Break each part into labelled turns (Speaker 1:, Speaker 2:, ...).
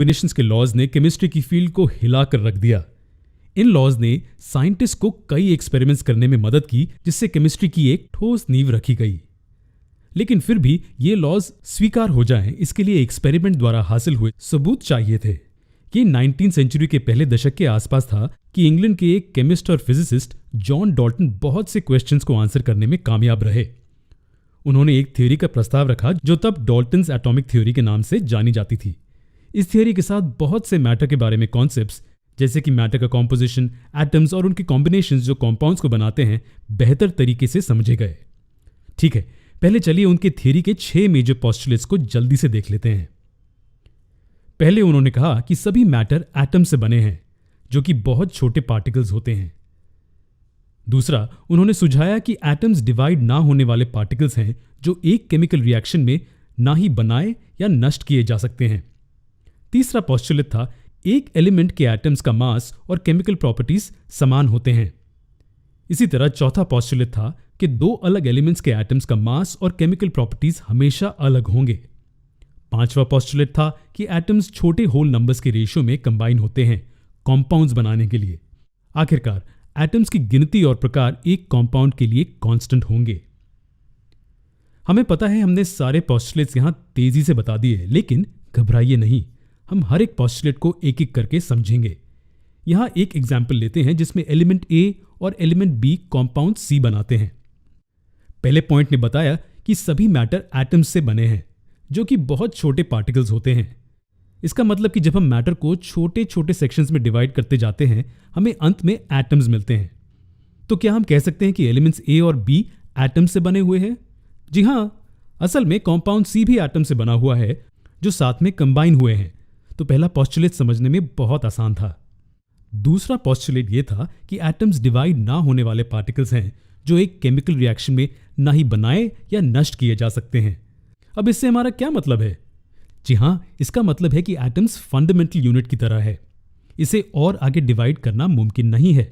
Speaker 1: Combinations के laws ने chemistry की फील्ड को हिलाकर रख दिया। इन लॉज ने साइंटिस्ट को कई एक्सपेरिमेंट्स करने में मदद की, जिससे केमिस्ट्री की एक ठोस नींव रखी गई। लेकिन फिर भी ये लॉज स्वीकार हो जाएं, इसके लिए एक्सपेरिमेंट द्वारा हासिल हुए सबूत चाहिए थे। ये 19वीं सेंचुरी के पहले दशक के आसपास था कि इंग्लैंड के एक केमिस्ट और फिजिसिस्ट जॉन डाल्टन बहुत से क्वेश्चंस को आंसर करने में कामयाब रहे। उन्होंने एक थ्योरी का प्रस्ताव रखा जो तब डाल्टन्स एटॉमिक थ्योरी के नाम से जानी जाती थी। इस थ्योरी के साथ बहुत से मैटर के बारे में कॉन्सेप्ट्स, जैसे कि मैटर का कॉम्पोजिशन, एटम्स और उनके कॉम्बिनेशंस जो कंपाउंड्स को बनाते हैं, बेहतर तरीके से समझे गए। ठीक है, पहले चलिए उनके थ्योरी के 6 मेजर पोस्टुलेट्स को जल्दी से देख लेते हैं। पहले उन्होंने कहा कि सभी मैटर एटम से बने हैं, जो कि बहुत छोटे पार्टिकल्स होते हैं। दूसरा, उन्होंने सुझाया कि एटम्स डिवाइड ना होने वाले पार्टिकल्स हैं, जो एक केमिकल रिएक्शन में ना ही बनाए या नष्ट किए जा सकते हैं। तीसरा पोस्टुलेट था, एक एलिमेंट के एटम्स का मास और केमिकल प्रॉपर्टीज समान होते हैं। इसी तरह चौथा पोस्टुलेट था कि 2 अलग एलिमेंट्स के एटम्स का मास और केमिकल प्रॉपर्टीज हमेशा अलग होंगे। पांचवा पोस्टुलेट था कि एटम्स छोटे होल नंबर्स के रेशियो में कंबाइन होते हैं कंपाउंड्स बनाने के लिए। आखिरकार एटम्स की गिनती और प्रकार एक कंपाउंड के लिए कांस्टेंट होंगे। हमें पता है हमने सारे पोस्टुलेट्स यहां तेजी से बता दिए, लेकिन घबराइए नहीं, हम हर एक पोस्टुलेट को एक एक करके समझेंगे। यहां एक एग्जाम्पल लेते हैं जिसमें एलिमेंट ए और एलिमेंट बी कंपाउंड सी बनाते हैं। पहले पॉइंट ने बताया कि सभी मैटर एटम्स से बने हैं, जो कि बहुत छोटे पार्टिकल्स होते हैं। इसका मतलब कि जब हम मैटर को छोटे छोटे सेक्शंस में डिवाइड करते जाते हैं, हमें अंत में एटम्स मिलते हैं। तो क्या हम कह सकते हैं कि एलिमेंट्स ए और बी एटम से बने हुए हैं? जी हां, असल में कंपाउंड सी भी एटम से बना हुआ है, जो साथ में कंबाइन हुए हैं। तो पहला पोस्टुलेट समझने में बहुत आसान था। दूसरा पोस्टुलेट यह था कि एटम्स डिवाइड ना होने वाले पार्टिकल्स हैं, जो एक केमिकल रिएक्शन में ना ही बनाए या नष्ट किए जा सकते हैं। अब इससे हमारा क्या मतलब है? जी हां, इसका मतलब है कि एटम्स फंडामेंटल यूनिट की तरह है। इसे और आगे डिवाइड करना मुमकिन नहीं है,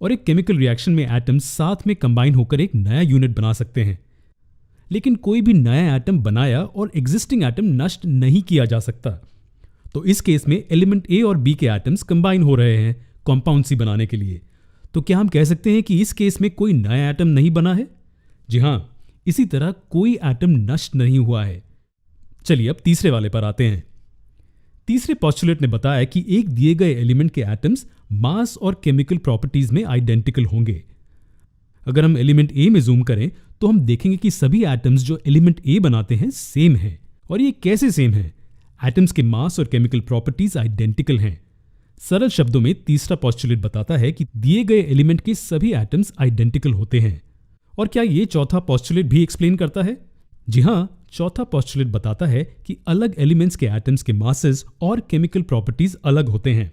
Speaker 1: और एक केमिकल रिएक्शन में एटम्स साथ में कंबाइन होकर एक नया यूनिट बना सकते हैं। लेकिन कोई भी नया एटम बनाया और एग्जिस्टिंग एटम नष्ट नहीं किया जा सकता। तो इस केस में एलिमेंट ए और बी के एटम्स कंबाइन हो रहे हैं कंपाउंड सी बनाने के लिए। तो क्या हम कह सकते हैं कि इस केस में कोई नया एटम नहीं बना है? जी हां, इसी तरह कोई एटम नष्ट नहीं हुआ है। चलिए अब तीसरे वाले पर आते हैं। तीसरे पोस्टुलेट ने बताया कि एक दिए गए एलिमेंट के एटम्स मास और केमिकल प्रॉपर्टीज में आइडेंटिकल होंगे। अगर हम एलिमेंट ए में जूम करें तो हम देखेंगे कि सभी एटम्स जो एलिमेंट ए बनाते हैं सेम हैं। और ये कैसे सेम है? एटम्स के मास और केमिकल प्रॉपर्टीज आइडेंटिकल हैं। सरल शब्दों में तीसरा पोस्टुलेट बताता है कि दिए गए एलिमेंट के सभी एटम्स आइडेंटिकल होते हैं। और क्या ये चौथा पोस्टुलेट भी एक्सप्लेन करता है? जी हां, चौथा पोस्टुलेट बताता है कि अलग एलिमेंट्स के एटम्स के मासेस और केमिकल प्रॉपर्टीज अलग होते हैं।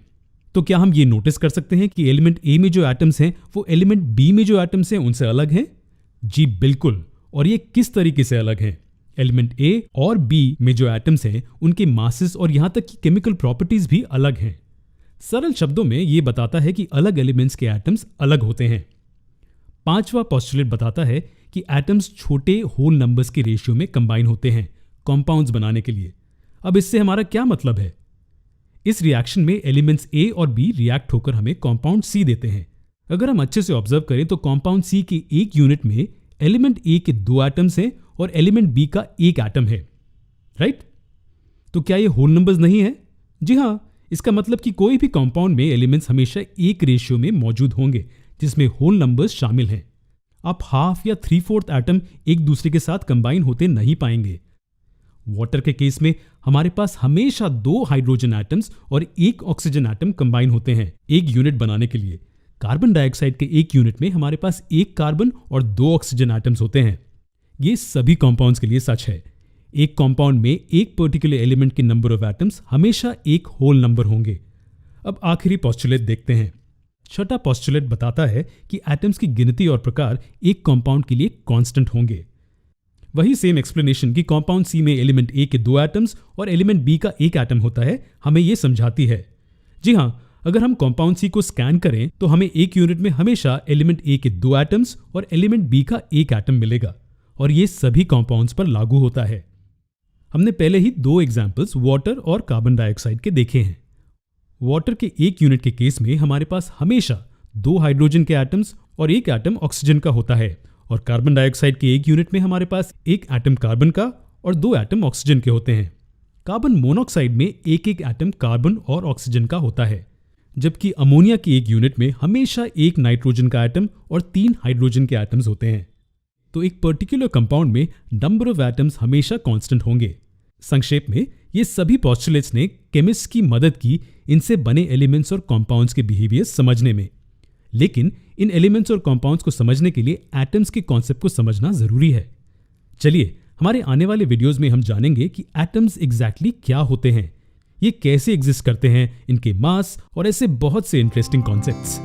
Speaker 1: तो क्या हम ये नोटिस कर सकते हैं कि एलिमेंट ए में जो एटम्स हैं वो एलिमेंट बी में जो एटम्स हैं उनसे अलग हैं? जी बिल्कुल। और ये किस तरीके से अलग हैं? एलिमेंट ए और बी में जो एटम्स हैं उनके मासेस और यहां तक कि केमिकल प्रॉपर्टीज भी अलग हैं। सरल शब्दों में यह बताता है कि अलग एलिमेंट्स के एटम्स अलग होते हैं। पांचवा पोस्टुलेट बताता है कि एटम्स छोटे होल नंबर्स के रेशियो में कंबाइन होते हैं कंपाउंड्स बनाने के लिए। अब इससे हमारा क्या मतलब है? इस रिएक्शन में एलिमेंट्स ए और बी रिएक्ट होकर हमें कंपाउंड सी देते हैं। अगर हम अच्छे से ऑब्जर्व करें तो कंपाउंड सी के एक यूनिट में एलिमेंट ए के 2 एटम्स हैं और एलिमेंट बी का 1 एटम है, राइट? तो क्या ये होल नंबर्स नहीं है? जी हां, इसका मतलब कि कोई भी कंपाउंड में एलिमेंट्स हमेशा एक रेशियो में मौजूद होंगे जिसमें होल नंबर्स शामिल हैं। आप हाफ या 3/4 एटम एक दूसरे के साथ कंबाइन होते नहीं पाएंगे। वाटर के केस में हमारे पास हमेशा 2 हाइड्रोजन एटम्स और 1 ऑक्सीजन एटम कंबाइन होते हैं एक यूनिट बनाने के लिए। कार्बन डाइऑक्साइड के एक यूनिट में हमारे पास 1 कार्बन और 2 ऑक्सीजन एटम्स होते हैं। ये सभी कंपाउंड्स के लिए सच है। एक कंपाउंड में एक पर्टिकुलर एलिमेंट के नंबर ऑफ एटम्स हमेशा एक होल नंबर होंगे। अब आखिरी पोस्टुलेट देखते हैं। छठा पोस्टुलेट बताता है कि एटम्स की गिनती और प्रकार एक कंपाउंड के लिए कांस्टेंट होंगे। वही सेम एक्सप्लेनेशन कि कंपाउंड सी में एलिमेंट ए के 2 एटम्स और एलिमेंट बी का 1 एटम होता है हमें यह समझाती है। जी हां, अगर हम कंपाउंड सी को स्कैन करें तो हमें एक यूनिट में हमेशा एलिमेंट ए के 2 एटम्स और एलिमेंट बी का 1 एटम मिलेगा, और ये सभी कंपाउंड्स पर लागू होता है। हमने पहले ही 2 एग्जाम्पल्स वाटर और कार्बन डाइऑक्साइड के देखे हैं। वाटर के 1 यूनिट के केस में हमारे पास हमेशा 2 हाइड्रोजन के एटम्स और 1 एटम ऑक्सीजन का होता है, और कार्बन डाइऑक्साइड के 1 यूनिट में हमारे पास 1 एटम कार्बन का और 2 एटम ऑक्सीजन के होते हैं। कार्बन मोनोऑक्साइड में 1 एटम कार्बन और ऑक्सीजन का होता है, जबकि अमोनिया के 1 यूनिट में हमेशा 1 नाइट्रोजन का एटम और 3 हाइड्रोजन के एटम्स होते हैं। तो एक पर्टिकुलर कंपाउंड में नंबर ऑफ एटम्स हमेशा कांस्टेंट होंगे। संक्षेप में ये सभी पोस्टुलेट्स ने केमिस्ट की मदद की इनसे बने एलिमेंट्स और कंपाउंड्स के बिहेवियर समझने में। लेकिन इन एलिमेंट्स और कंपाउंड्स को समझने के लिए एटम्स के कॉन्सेप्ट को समझना जरूरी है। चलिए हमारे आने वाले वीडियोस में हम जानेंगे कि एटम्स एग्जैक्टली क्या होते हैं, ये कैसे एग्जिस्ट करते हैं, इनके मास और ऐसे बहुत से इंटरेस्टिंग कॉन्सेप्ट्स।